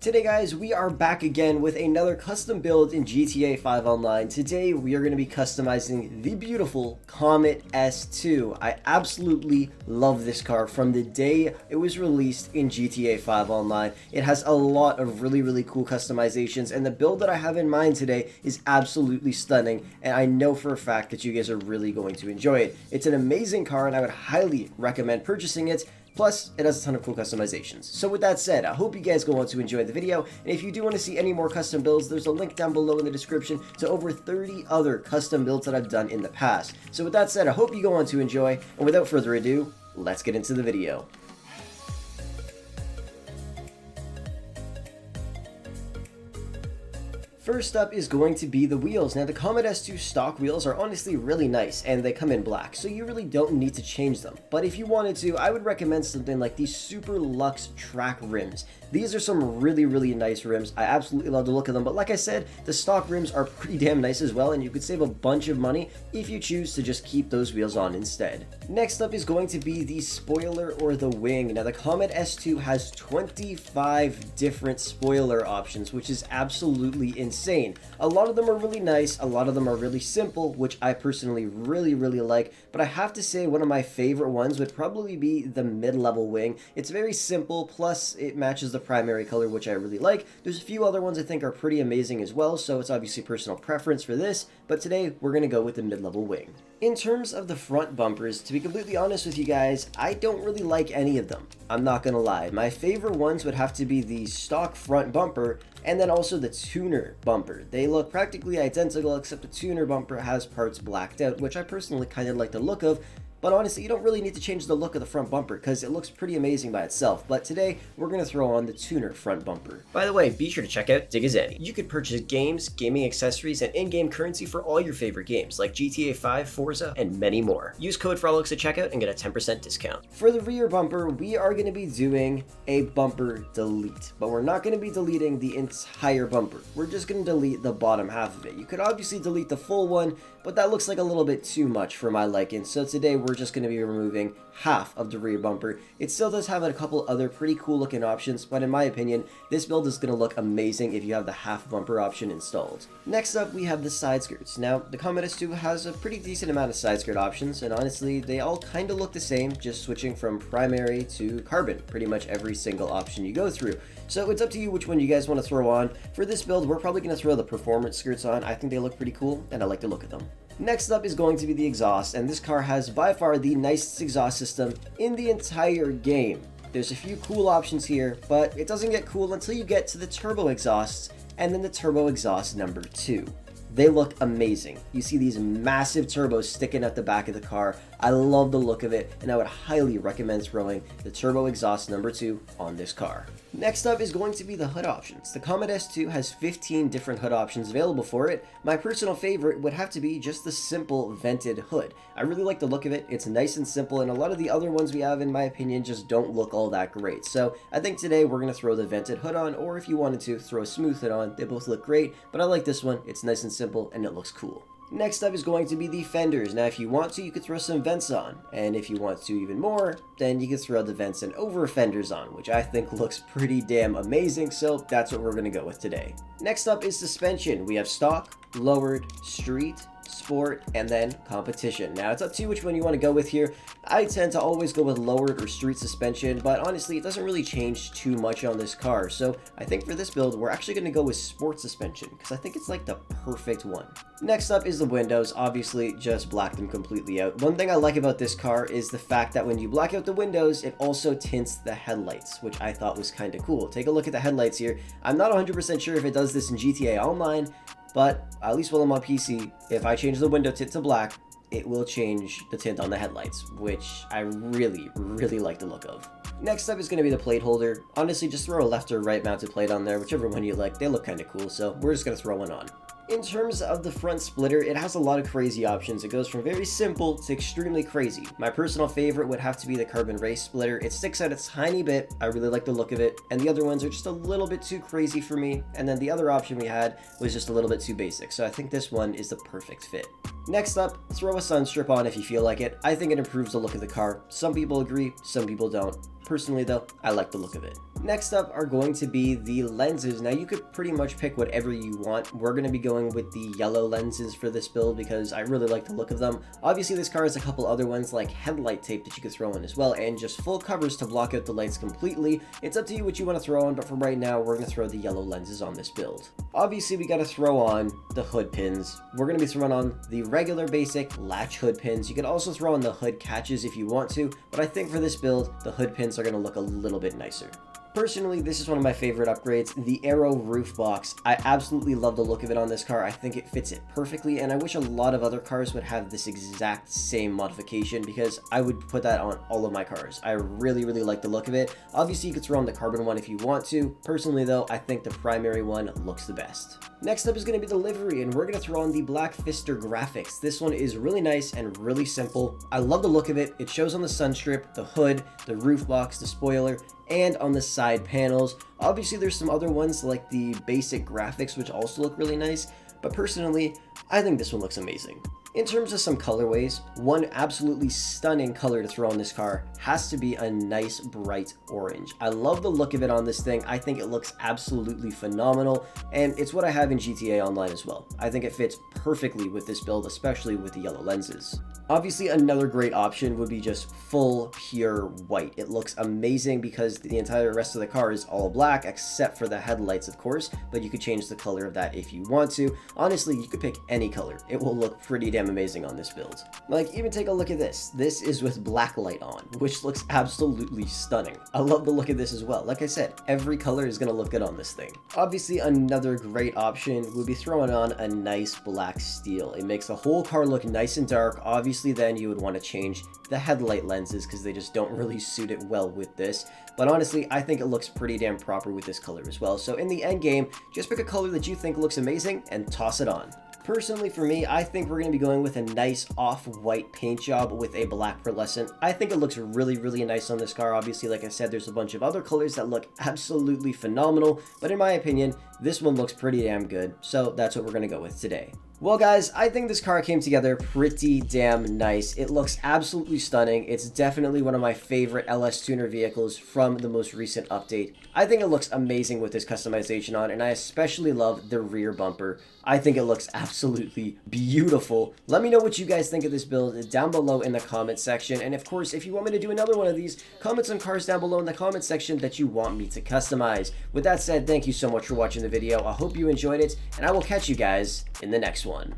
Today guys, we are back again with another custom build in GTA 5 Online. Today we are going to be customizing the beautiful Comet S2. I absolutely love this car from the day it was released in GTA 5 Online. It has a lot of really cool customizations, and the build that I have in mind today is absolutely stunning, and I know for a fact that you guys are really going to enjoy it. It's an amazing car and I would highly recommend purchasing it. Plus, it has a ton of cool customizations. So with that said, I hope you guys go on to enjoy the video, and if you do want to see any more custom builds, there's a link down below in the description to over 30 other custom builds that I've done in the past. So with that said, I hope you go on to enjoy, and without further ado, let's get into the video. First up is going to be the wheels. Now the Comet S2 stock wheels are honestly really nice and they come in black, so you really don't need to change them. But if you wanted to, I would recommend something like these super luxe track rims. These are some really nice rims. I absolutely love the look of them, but like I said, the stock rims are pretty damn nice as well, and you could save a bunch of money if you choose to just keep those wheels on instead. Next up is going to be the spoiler or the wing. Now the Comet S2 has 25 different spoiler options, which is absolutely insane. A lot of them are really nice, a lot of them are really simple, which I personally really like, but I have to say one of my favorite ones would probably be the mid-level wing. It's very simple, plus it matches the primary color, which I really like. There's a few other ones I think are pretty amazing as well, so it's obviously personal preference for this, but today we're going to go with the mid-level wing. In terms of the front bumpers, to be completely honest with you guys, I don't really like any of them. I'm not gonna lie. My favorite ones would have to be the stock front bumper and then also the tuner bumper. They look practically identical, except the tuner bumper has parts blacked out, which I personally kind of like the look of. But honestly, you don't really need to change the look of the front bumper because it looks pretty amazing by itself. But today, we're going to throw on the tuner front bumper. By the way, be sure to check out Digizani. You can purchase games, gaming accessories, and in-game currency for all your favorite games like GTA 5, Forza, and many more. Use code FROLICS at checkout and get a 10% discount. For the rear bumper, we are going to be doing a bumper delete. But we're not going to be deleting the entire bumper. We're just going to delete the bottom half of it. You could obviously delete the full one, but that looks like a little bit too much for my liking. So today, we're just going to be removing half of the rear bumper. It still does have a couple other pretty cool looking options, but in my opinion, this build is going to look amazing if you have the half bumper option installed. Next up, we have the side skirts. Now, the Comet S2 has a pretty decent amount of side skirt options, and honestly, they all kind of look the same, just switching from primary to carbon, pretty much every single option you go through. So it's up to you which one you guys want to throw on. For this build, we're probably going to throw the performance skirts on. I think they look pretty cool, and I like the look of them. Next up is going to be the exhaust, and this car has by far the nicest exhaust system in the entire game. There's a few cool options here, but it doesn't get cool until you get to the turbo exhausts, and then the turbo exhaust number 2. They look amazing. You see these massive turbos sticking at the back of the car. I love the look of it, and I would highly recommend throwing the turbo exhaust number 2 on this car. Next up is going to be the hood options. The Comet S2 has 15 different hood options available for it. My personal favorite would have to be just the simple vented hood. I really like the look of it. It's nice and simple, and a lot of the other ones we have, in my opinion, just don't look all that great. So I think today we're going to throw the vented hood on, or if you wanted to, throw a smooth hood on. They both look great, but I like this one. It's nice and simple, and it looks cool. Next up is going to be the fenders. Now, if you want to, you could throw some vents on. And if you want to even more, then you could throw the vents and over fenders on, which I think looks pretty damn amazing, so that's what we're going to go with today. Next up is suspension. We have stock, lowered, street, sport, and then competition. Now, it's up to you which one you want to go with here. I tend to always go with lowered or street suspension, but honestly, it doesn't really change too much on this car. So I think for this build, we're actually going to go with sport suspension because I think it's like the perfect one. Next up is the windows. Obviously, just black them completely out. One thing I like about this car is the fact that when you black out the windows, it also tints the headlights, which I thought was kind of cool. Take a look at the headlights here. I'm not 100% sure if it does this in GTA Online, but at least while I'm on PC, if I change the window tint to black, it will change the tint on the headlights, which I really like the look of. Next up is going to be the plate holder. Honestly, just throw a left or right mounted plate on there, whichever one you like. They look kind of cool, so we're just going to throw one on. In terms of the front splitter, it has a lot of crazy options. It goes from very simple to extremely crazy. My personal favorite would have to be the carbon race splitter. It sticks out a tiny bit. I really like the look of it. And the other ones are just a little bit too crazy for me. And then the other option we had was just a little bit too basic. So I think this one is the perfect fit. Next up, throw a SUNSTRIP on if you feel like it. I think it improves the look of the car. Some people agree, some people don't. Personally though, I like the look of it. Next up are going to be the lenses. Now you could pretty much pick whatever you want. We're going to be going with the yellow lenses for this build because I really like the look of them. Obviously this car has a couple other ones like headlight tape that you could throw in as well, and just full covers to block out the lights completely. It's up to you what you want to throw on, but for right now we're going to throw the yellow lenses on this build. Obviously we got to throw on the hood pins. We're going to be throwing on the regular basic latch hood pins. You could also throw on the hood catches if you want to, but I think for this build the hood pins are going to look a little bit nicer. Personally, this is one of my favorite upgrades, the Aero roof box. I absolutely love the look of it on this car. I think it fits it perfectly, and I wish a lot of other cars would have this exact same modification because I would put that on all of my cars. I really like the look of it. Obviously, you could throw on the carbon one if you want to. Personally, though, I think the primary one looks the best. Next up is going to be the livery, and we're going to throw on the black PFISTER graphics. This one is really nice and really simple. I love the look of it. It shows on the SUNSTRIP, the hood, the roof box, the spoiler, and on the side panels. Obviously there's some other ones like the basic graphics which also look really nice, but personally I think this one looks amazing. In terms of some colorways, one absolutely stunning color to throw on this car has to be a nice bright orange. I love the look of it on this thing. I think it looks absolutely phenomenal, and it's what I have in GTA Online as well. I think it fits perfectly with this build, especially with the yellow lenses. Obviously another great option would be just full pure white. It looks amazing because the entire rest of the car is all black except for the headlights of course, but you could change the color of that if you want to. Honestly, you could pick any color. It will look pretty damn amazing on this build. Like, even take a look at this. This is with black light on, which looks absolutely stunning. I love the look of this as well. Like I said, every color is going to look good on this thing. Obviously, another great option would be throwing on a nice black steel. It makes the whole car look nice and dark. Obviously, then you would want to change the headlight lenses because they just don't really suit it well with this. But honestly, I think it looks pretty damn proper with this color as well. So in the end game, just pick a color that you think looks amazing and toss it on. Personally, for me, I think we're going to be going with a nice off-white paint job with a black pearlescent. I think it looks really nice on this car. Obviously, like I said, there's a bunch of other colors that look absolutely phenomenal, but in my opinion, this one looks pretty damn good, so that's what we're going to go with today. Well guys, I think this car came together pretty damn nice. It looks absolutely stunning. It's definitely one of my favorite LS tuner vehicles from the most recent update. I think it looks amazing with this customization on, and I especially love the rear bumper. I think it looks absolutely beautiful. Let me know what you guys think of this build down below in the comment section, and of course, if you want me to do another one of these, comment some cars down below in the comment section that you want me to customize. With that said, thank you so much for watching the video. I hope you enjoyed it, and I will catch you guys in the next one.